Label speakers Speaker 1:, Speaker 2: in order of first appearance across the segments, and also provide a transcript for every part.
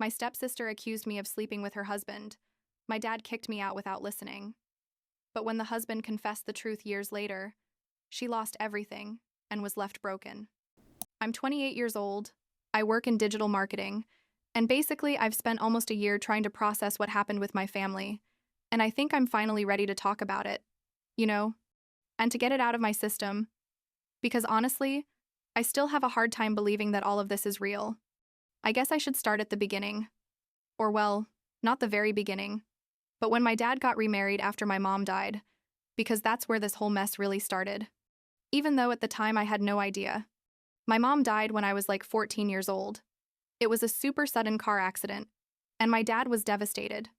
Speaker 1: My stepsister accused me of sleeping with her husband. My dad kicked me out without listening. But when the husband confessed the truth years later, she lost everything and was left broken. I'm 28 years old. I work in digital marketing. And basically, I've spent almost a year trying to process what happened with my family. And I think I'm finally ready to talk about it. You know? And to get it out of my system. Because honestly, I still have a hard time believing that all of this is real. I guess I should start at the beginning. Or well, not the very beginning. But when my dad got remarried after my mom died. Because that's where this whole mess really started. Even though at the time I had no idea. My mom died when I was like 14 years old. It was a super sudden car accident, and my dad was devastated.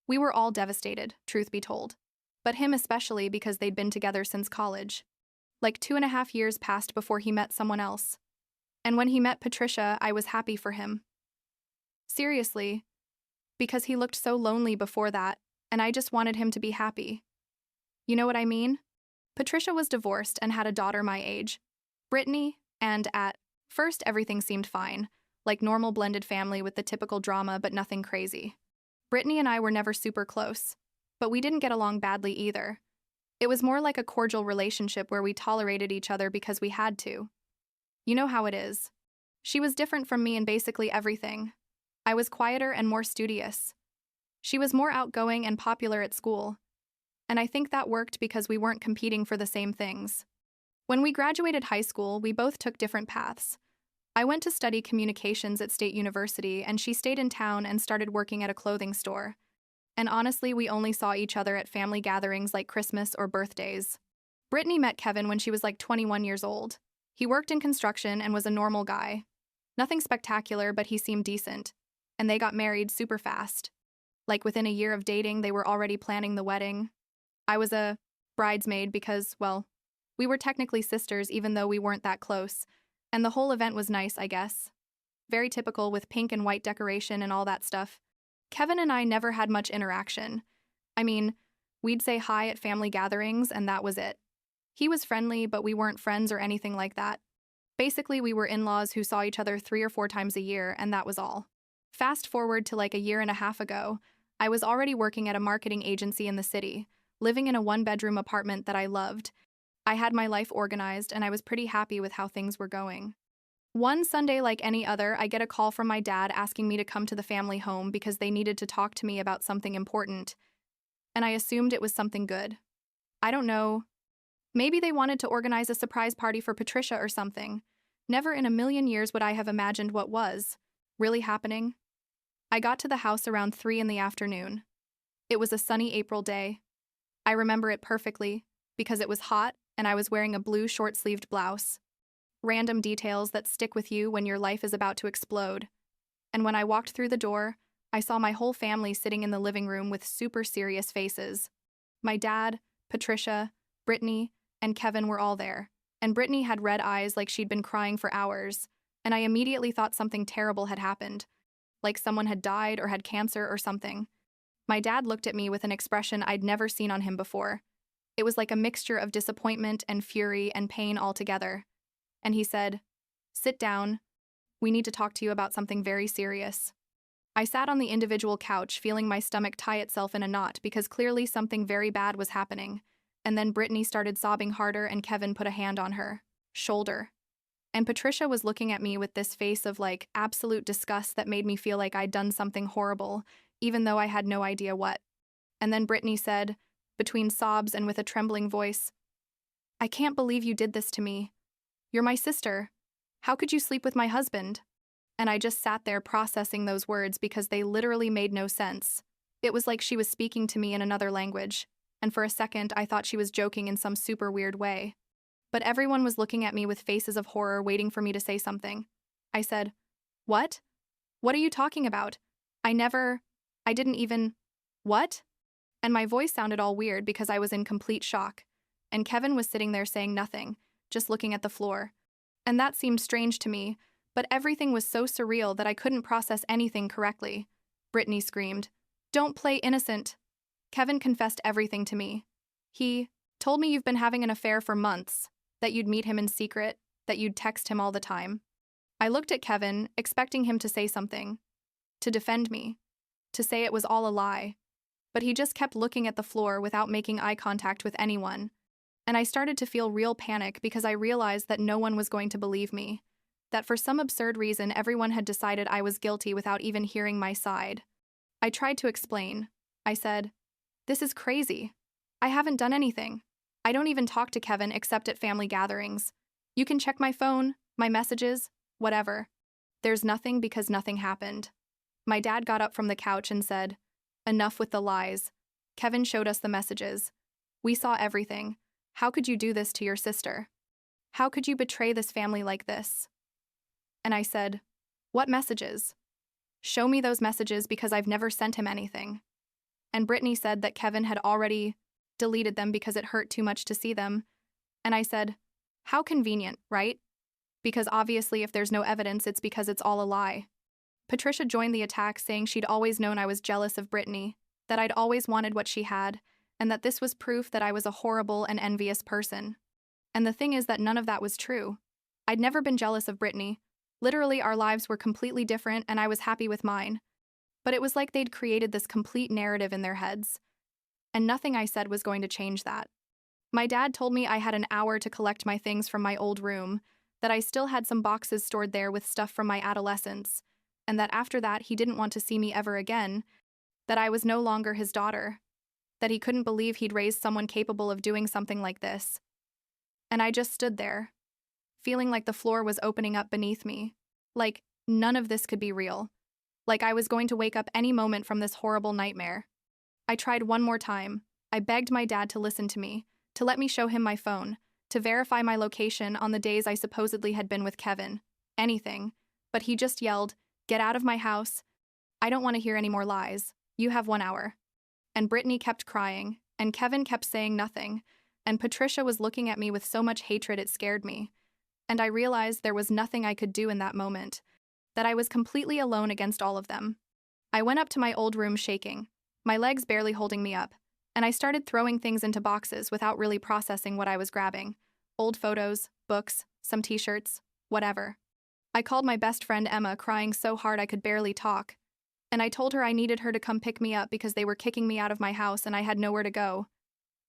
Speaker 1: We were all devastated, truth be told. But him especially because they'd been together since college. Like 2.5 years passed before he met someone else. And when he met Patricia, I was happy for him. Seriously. Because he looked so lonely before that, and I just wanted him to be happy. You know what I mean? Patricia was divorced and had a daughter my age, Brittany, and at first everything seemed fine, like normal blended family with the typical drama but nothing crazy. Brittany and I were never super close, but we didn't get along badly either. It was more like a cordial relationship where we tolerated each other because we had to. You know how it is. She was different from me in basically everything. I was quieter and more studious. She was more outgoing and popular at school. And I think that worked because we weren't competing for the same things. When we graduated high school, we both took different paths. I went to study communications at State University, and she stayed in town and started working at a clothing store. And honestly, we only saw each other at family gatherings like Christmas or birthdays. Brittany met Kevin when she was like 21 years old. He worked in construction and was a normal guy. Nothing spectacular, but he seemed decent. And they got married super fast. Like within a year of dating, they were already planning the wedding. I was a bridesmaid because, well, we were technically sisters even though we weren't that close, and the whole event was nice, I guess. Very typical with pink and white decoration and all that stuff. Kevin and I never had much interaction. I mean, we'd say hi at family gatherings and that was it. He was friendly, but we weren't friends or anything like that. Basically, we were in-laws who saw each other 3 or 4 times a year, and that was all. Fast forward to like a year and a half ago, I was already working at a marketing agency in the city, living in a 1-bedroom apartment that I loved. I had my life organized, and I was pretty happy with how things were going. One Sunday, like any other, I get a call from my dad asking me to come to the family home because they needed to talk to me about something important, and I assumed it was something good. I don't know. Maybe they wanted to organize a surprise party for Patricia or something. Never in a million years would I have imagined what was really happening. I got to the house around 3 in the afternoon. It was a sunny April day. I remember it perfectly because it was hot and I was wearing a blue short-sleeved blouse. Random details that stick with you when your life is about to explode. And when I walked through the door, I saw my whole family sitting in the living room with super serious faces. My dad, Patricia, Brittany, and Kevin were all there. And Brittany had red eyes like she'd been crying for hours, and I immediately thought something terrible had happened, like someone had died or had cancer or something. My dad looked at me with an expression I'd never seen on him before. It was like a mixture of disappointment and fury and pain all together. And he said, "Sit down. We need to talk to you about something very serious." I sat on the individual couch, feeling my stomach tie itself in a knot because clearly something very bad was happening. And then Brittany started sobbing harder and Kevin put a hand on her shoulder. And Patricia was looking at me with this face of like absolute disgust that made me feel like I'd done something horrible, even though I had no idea what. And then Brittany said, between sobs and with a trembling voice, "I can't believe you did this to me. You're my sister. How could you sleep with my husband?" And I just sat there processing those words because they literally made no sense. It was like she was speaking to me in another language, and for a second I thought she was joking in some super weird way. But everyone was looking at me with faces of horror waiting for me to say something. I said, "What? What are you talking about? I didn't even, what?" And my voice sounded all weird because I was in complete shock. And Kevin was sitting there saying nothing, just looking at the floor. And that seemed strange to me, but everything was so surreal that I couldn't process anything correctly. Brittany screamed, "Don't play innocent." Kevin confessed everything to me. He told me you've been having an affair for months, that you'd meet him in secret, that you'd text him all the time. I looked at Kevin, expecting him to say something. to defend me, to say it was all a lie. But he just kept looking at the floor without making eye contact with anyone. And I started to feel real panic because I realized that no one was going to believe me. That for some absurd reason, everyone had decided I was guilty without even hearing my side. I tried to explain. I said, "This is crazy. I haven't done anything. I don't even talk to Kevin except at family gatherings. You can check my phone, my messages, whatever. There's nothing because nothing happened." My dad got up from the couch and said, "Enough with the lies. Kevin showed us the messages. We saw everything. How could you do this to your sister? How could you betray this family like this?" And I said, "What messages? Show me those messages because I've never sent him anything." And Brittany said that Kevin had already deleted them because it hurt too much to see them. And I said, "How convenient, right? Because obviously if there's no evidence, it's because it's all a lie." Patricia joined the attack, saying she'd always known I was jealous of Brittany, that I'd always wanted what she had, and that this was proof that I was a horrible and envious person. And the thing is that none of that was true. I'd never been jealous of Brittany. Literally, our lives were completely different and I was happy with mine. But it was like they'd created this complete narrative in their heads. And nothing I said was going to change that. My dad told me I had an hour to collect my things from my old room, that I still had some boxes stored there with stuff from my adolescence, and that after that he didn't want to see me ever again, that I was no longer his daughter, that he couldn't believe he'd raised someone capable of doing something like this. And I just stood there, feeling like the floor was opening up beneath me, like none of this could be real, like I was going to wake up any moment from this horrible nightmare. I tried one more time. I begged my dad to listen to me, to let me show him my phone, to verify my location on the days I supposedly had been with Kevin. Anything. But he just yelled, "Get out of my house. I don't want to hear any more lies. You have 1 hour." And Brittany kept crying, and Kevin kept saying nothing, and Patricia was looking at me with so much hatred it scared me. And I realized there was nothing I could do in that moment, that I was completely alone against all of them. I went up to my old room shaking, my legs barely holding me up, and I started throwing things into boxes without really processing what I was grabbing. Old photos, books, some t-shirts, whatever. I called my best friend Emma, crying so hard I could barely talk. And I told her I needed her to come pick me up because they were kicking me out of my house and I had nowhere to go.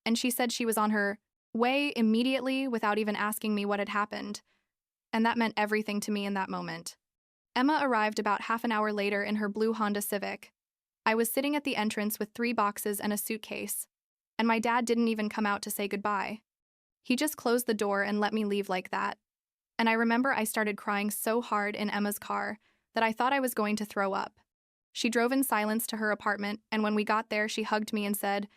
Speaker 1: And she said she was on her way immediately without even asking me what had happened. And that meant everything to me in that moment. Emma arrived about half an hour later in her blue Honda Civic. I was sitting at the entrance with 3 boxes and a suitcase. And my dad didn't even come out to say goodbye. He just closed the door and let me leave like that. And I remember I started crying so hard in Emma's car that I thought I was going to throw up. She drove in silence to her apartment, and when we got there, she hugged me and said,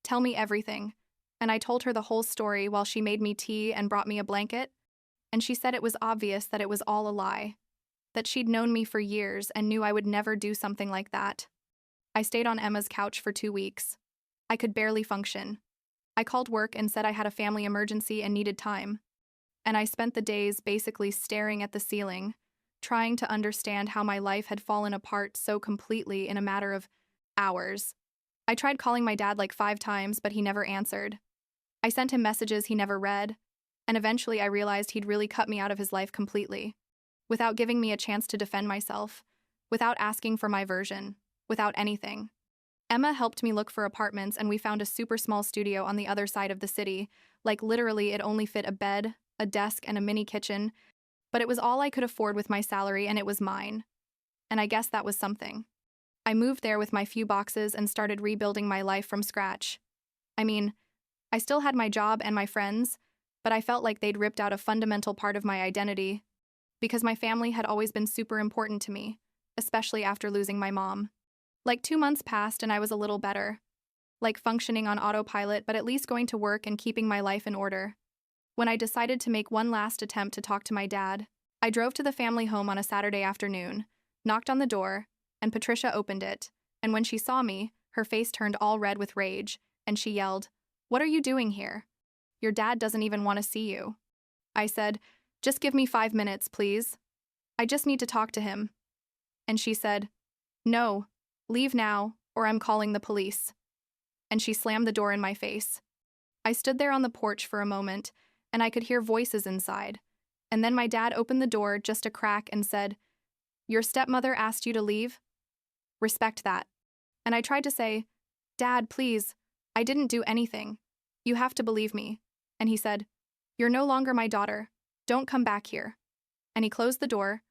Speaker 1: "Tell me everything." And I told her the whole story while she made me tea and brought me a blanket. And she said it was obvious that it was all a lie, that she'd known me for years and knew I would never do something like that. I stayed on Emma's couch for 2 weeks. I could barely function. I called work and said I had a family emergency and needed time. And I spent the days basically staring at the ceiling, trying to understand how my life had fallen apart so completely in a matter of hours. I tried calling my dad like 5 times, but he never answered. I sent him messages he never read, and eventually I realized he'd really cut me out of his life completely, without giving me a chance to defend myself, without asking for my version, without anything. Emma helped me look for apartments, and we found a super small studio on the other side of the city. Like literally it only fit a bed, a desk, and a mini kitchen, but it was all I could afford with my salary and it was mine. And I guess that was something. I moved there with my few boxes and started rebuilding my life from scratch. I mean, I still had my job and my friends, but I felt like they'd ripped out a fundamental part of my identity, because my family had always been super important to me, especially after losing my mom. Like 2 months passed and I was a little better, like functioning on autopilot, but at least going to work and keeping my life in order. When I decided to make one last attempt to talk to my dad, I drove to the family home on a Saturday afternoon, knocked on the door, and Patricia opened it, and when she saw me, her face turned all red with rage, and she yelled, "What are you doing here? Your dad doesn't even want to see you." I said, "Just give me 5 minutes, please. I just need to talk to him." And she said, "No, leave now, or I'm calling the police." And she slammed the door in my face. I stood there on the porch for a moment, and I could hear voices inside. And then my dad opened the door just a crack and said, "Your stepmother asked you to leave?" Respect that. And I tried to say, Dad, please, I didn't do anything. You have to believe me. And he said, You're no longer my daughter. Don't come back here. And he closed the door,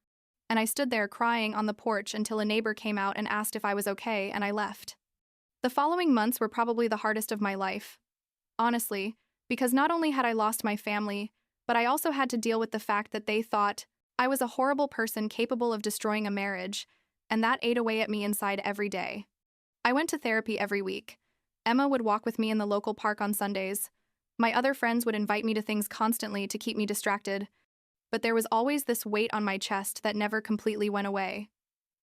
Speaker 1: and I stood there crying on the porch until a neighbor came out and asked if I was okay, and I left. The following months were probably the hardest of my life. Honestly, because not only had I lost my family, but I also had to deal with the fact that they thought I was a horrible person capable of destroying a marriage, and that ate away at me inside every day. I went to therapy every week. Emma would walk with me in the local park on Sundays. My other friends would invite me to things constantly to keep me distracted, but there was always this weight on my chest that never completely went away.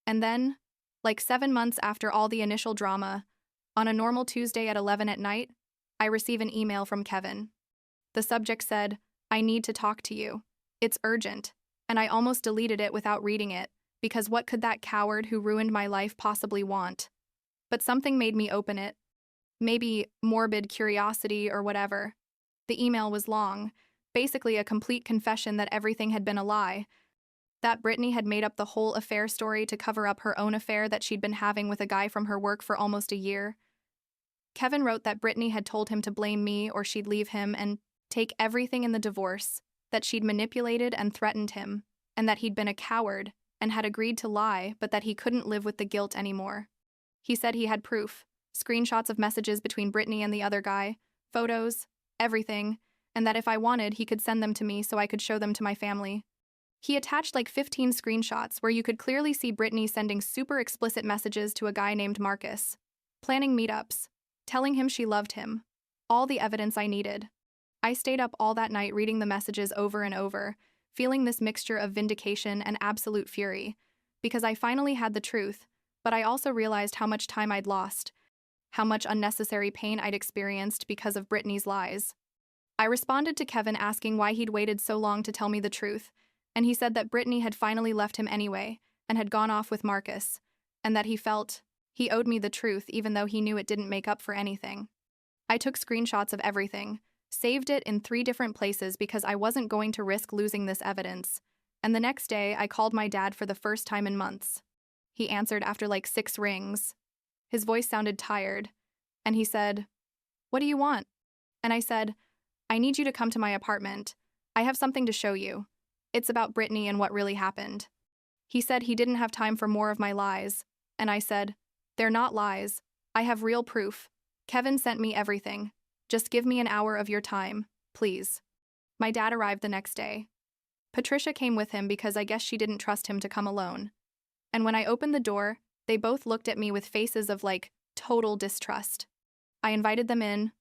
Speaker 1: And then, like 7 months after all the initial drama, on a normal Tuesday at 11 at night, I receive an email from Kevin. The subject said, I need to talk to you. It's urgent, and I almost deleted it without reading it, because what could that coward who ruined my life possibly want? But something made me open it. Maybe morbid curiosity or whatever. The email was long, basically a complete confession that everything had been a lie, that Brittany had made up the whole affair story to cover up her own affair that she'd been having with a guy from her work for almost a year. Kevin wrote that Brittany had told him to blame me or she'd leave him and take everything in the divorce, that she'd manipulated and threatened him, and that he'd been a coward and had agreed to lie, but that he couldn't live with the guilt anymore. He said he had proof, screenshots of messages between Brittany and the other guy, photos, everything, and that if I wanted, he could send them to me so I could show them to my family. He attached like 15 screenshots where you could clearly see Brittany sending super explicit messages to a guy named Marcus, planning meetups, telling him she loved him. All the evidence I needed. I stayed up all that night reading the messages over and over, feeling this mixture of vindication and absolute fury, because I finally had the truth, but I also realized how much time I'd lost, how much unnecessary pain I'd experienced because of Brittany's lies. I responded to Kevin asking why he'd waited so long to tell me the truth, and he said that Brittany had finally left him anyway and had gone off with Marcus, and that he felt he owed me the truth even though he knew it didn't make up for anything. I took screenshots of everything, saved it in 3 different places because I wasn't going to risk losing this evidence, and the next day I called my dad for the first time in months. He answered after like 6 rings. His voice sounded tired, and he said, What do you want? And I said, I need you to come to my apartment. I have something to show you. It's about Brittany and what really happened. He said he didn't have time for more of my lies, and I said, They're not lies. I have real proof. Kevin sent me everything. Just give me an hour of your time, please. My dad arrived the next day. Patricia came with him because I guess she didn't trust him to come alone. And when I opened the door, they both looked at me with faces of like total distrust. I invited them in,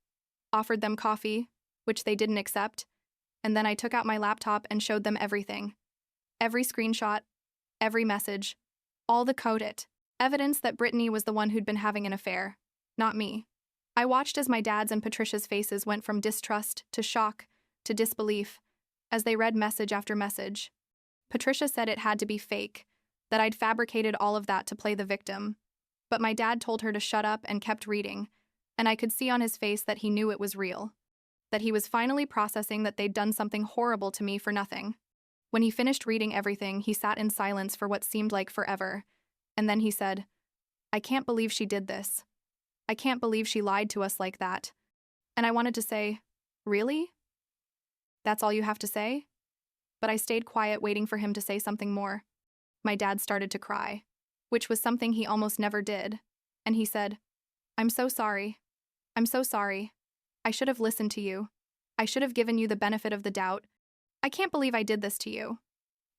Speaker 1: offered them coffee, which they didn't accept, and then I took out my laptop and showed them everything. Every screenshot, every message, all the coded evidence that Brittany was the one who'd been having an affair, not me. I watched as my dad's and Patricia's faces went from distrust to shock to disbelief as they read message after message. Patricia said it had to be fake, that I'd fabricated all of that to play the victim. But my dad told her to shut up and kept reading, and I could see on his face that he knew it was real, that he was finally processing that they'd done something horrible to me for nothing. When he finished reading everything, he sat in silence for what seemed like forever, and then he said, I can't believe she did this. I can't believe she lied to us like that. And I wanted to say, really? That's all you have to say? But I stayed quiet waiting for him to say something more. My dad started to cry, which was something he almost never did, and he said, I'm so sorry. I'm so sorry. I should have listened to you. I should have given you the benefit of the doubt. I can't believe I did this to you.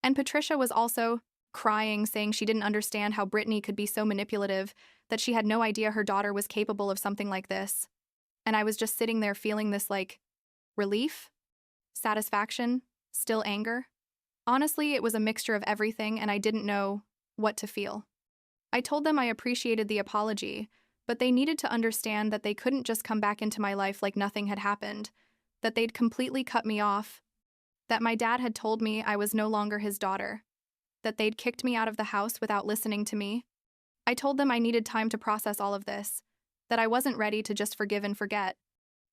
Speaker 1: And Patricia was also crying, saying she didn't understand how Brittany could be so manipulative, that she had no idea her daughter was capable of something like this. And I was just sitting there feeling this like relief, satisfaction, still anger. Honestly, it was a mixture of everything and I didn't know what to feel. I told them I appreciated the apology, but they needed to understand that they couldn't just come back into my life like nothing had happened, that they'd completely cut me off, that my dad had told me I was no longer his daughter, that they'd kicked me out of the house without listening to me. I told them I needed time to process all of this, that I wasn't ready to just forgive and forget,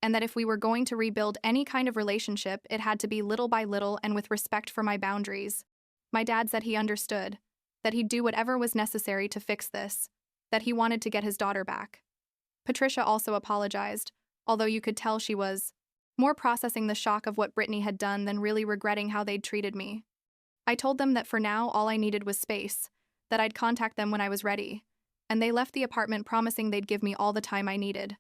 Speaker 1: and that if we were going to rebuild any kind of relationship, it had to be little by little and with respect for my boundaries. My dad said he understood, that he'd do whatever was necessary to fix this, that he wanted to get his daughter back. Patricia also apologized, although you could tell she was more processing the shock of what Brittany had done than really regretting how they'd treated me. I told them that for now all I needed was space, that I'd contact them when I was ready, and they left the apartment promising they'd give me all the time I needed.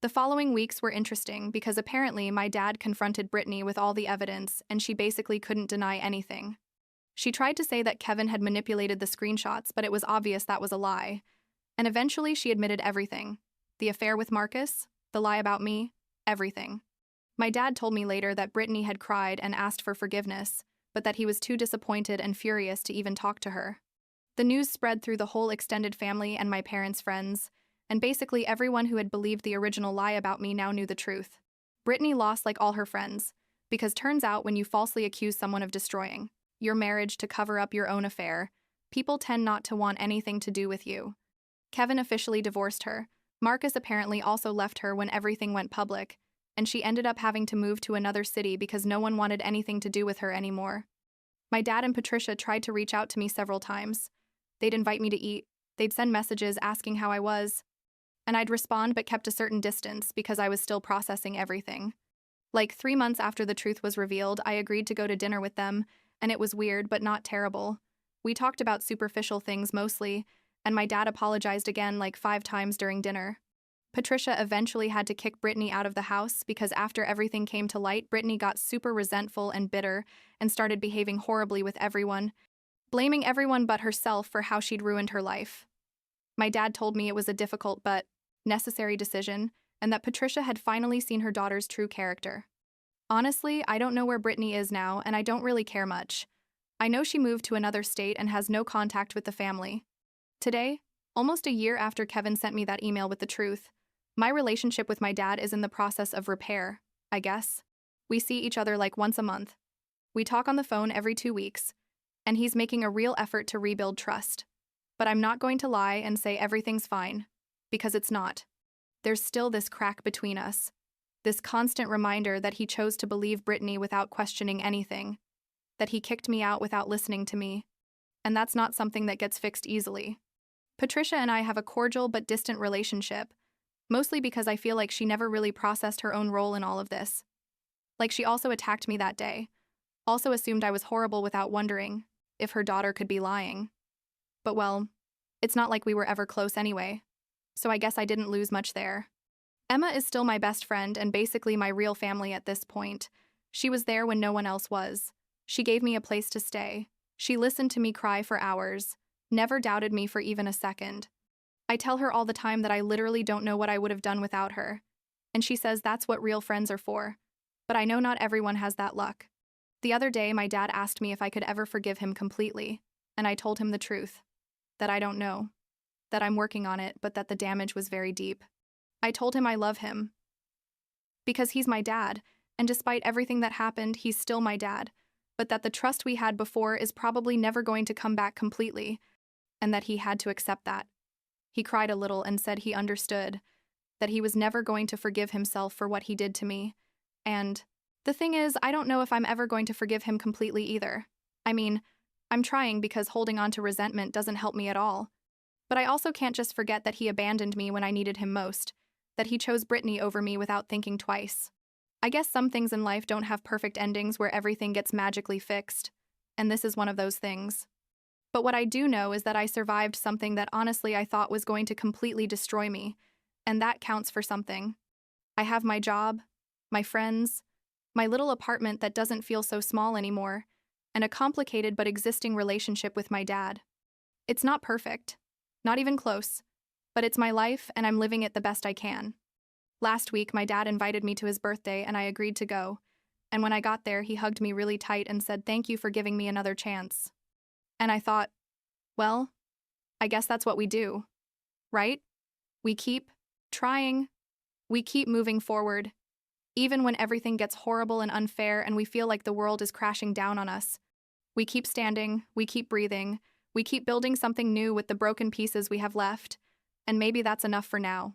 Speaker 1: The following weeks were interesting because apparently my dad confronted Brittany with all the evidence and she basically couldn't deny anything. She tried to say that Kevin had manipulated the screenshots, but it was obvious that was a lie. And eventually she admitted everything. The affair with Marcus, the lie about me, everything. My dad told me later that Brittany had cried and asked for forgiveness, but that he was too disappointed and furious to even talk to her. The news spread through the whole extended family and my parents' friends, and basically everyone who had believed the original lie about me now knew the truth. Brittany lost like all her friends, because turns out when you falsely accuse someone of destroying your marriage to cover up your own affair, people tend not to want anything to do with you. Kevin officially divorced her. Marcus apparently also left her when everything went public, and she ended up having to move to another city because no one wanted anything to do with her anymore. My dad and Patricia tried to reach out to me several times. They'd invite me to eat, they'd send messages asking how I was, and I'd respond but kept a certain distance because I was still processing everything. Like 3 months after the truth was revealed, I agreed to go to dinner with them, and it was weird but not terrible. We talked about superficial things mostly, and my dad apologized again like 5 times during dinner. Patricia eventually had to kick Brittany out of the house because after everything came to light, Brittany got super resentful and bitter and started behaving horribly with everyone, blaming everyone but herself for how she'd ruined her life. My dad told me it was a difficult but necessary decision, and that Patricia had finally seen her daughter's true character. Honestly, I don't know where Brittany is now, and I don't really care much. I know she moved to another state and has no contact with the family. Today, almost a year after Kevin sent me that email with the truth, my relationship with my dad is in the process of repair, I guess. We see each other like once a month. We talk on the phone every 2 weeks, and he's making a real effort to rebuild trust. But I'm not going to lie and say everything's fine, because it's not. There's still this crack between us. This constant reminder that he chose to believe Brittany without questioning anything. That he kicked me out without listening to me. And that's not something that gets fixed easily. Patricia and I have a cordial but distant relationship, mostly because I feel like she never really processed her own role in all of this. Like she also attacked me that day, also assumed I was horrible without wondering if her daughter could be lying. But well, it's not like we were ever close anyway, so I guess I didn't lose much there. Emma is still my best friend and basically my real family at this point. She was there when no one else was. She gave me a place to stay. She listened to me cry for hours, never doubted me for even a second. I tell her all the time that I literally don't know what I would have done without her, and she says that's what real friends are for. But I know not everyone has that luck. The other day, my dad asked me if I could ever forgive him completely, and I told him the truth. That I don't know. That I'm working on it, but that the damage was very deep. I told him I love him. Because he's my dad, and despite everything that happened, he's still my dad, but that the trust we had before is probably never going to come back completely, and that he had to accept that. He cried a little and said he understood, that he was never going to forgive himself for what he did to me, and the thing is, I don't know if I'm ever going to forgive him completely either. I mean, I'm trying because holding on to resentment doesn't help me at all. But I also can't just forget that he abandoned me when I needed him most, that he chose Brittany over me without thinking twice. I guess some things in life don't have perfect endings where everything gets magically fixed, and this is one of those things. But what I do know is that I survived something that honestly I thought was going to completely destroy me, and that counts for something. I have my job, my friends, my little apartment that doesn't feel so small anymore, and a complicated but existing relationship with my dad. It's not perfect, not even close, but it's my life and I'm living it the best I can. Last week, my dad invited me to his birthday and I agreed to go, and when I got there, he hugged me really tight and said thank you for giving me another chance. And I thought, well, I guess that's what we do, right? We keep trying, we keep moving forward. Even when everything gets horrible and unfair and we feel like the world is crashing down on us, we keep standing, we keep breathing, we keep building something new with the broken pieces we have left, and maybe that's enough for now.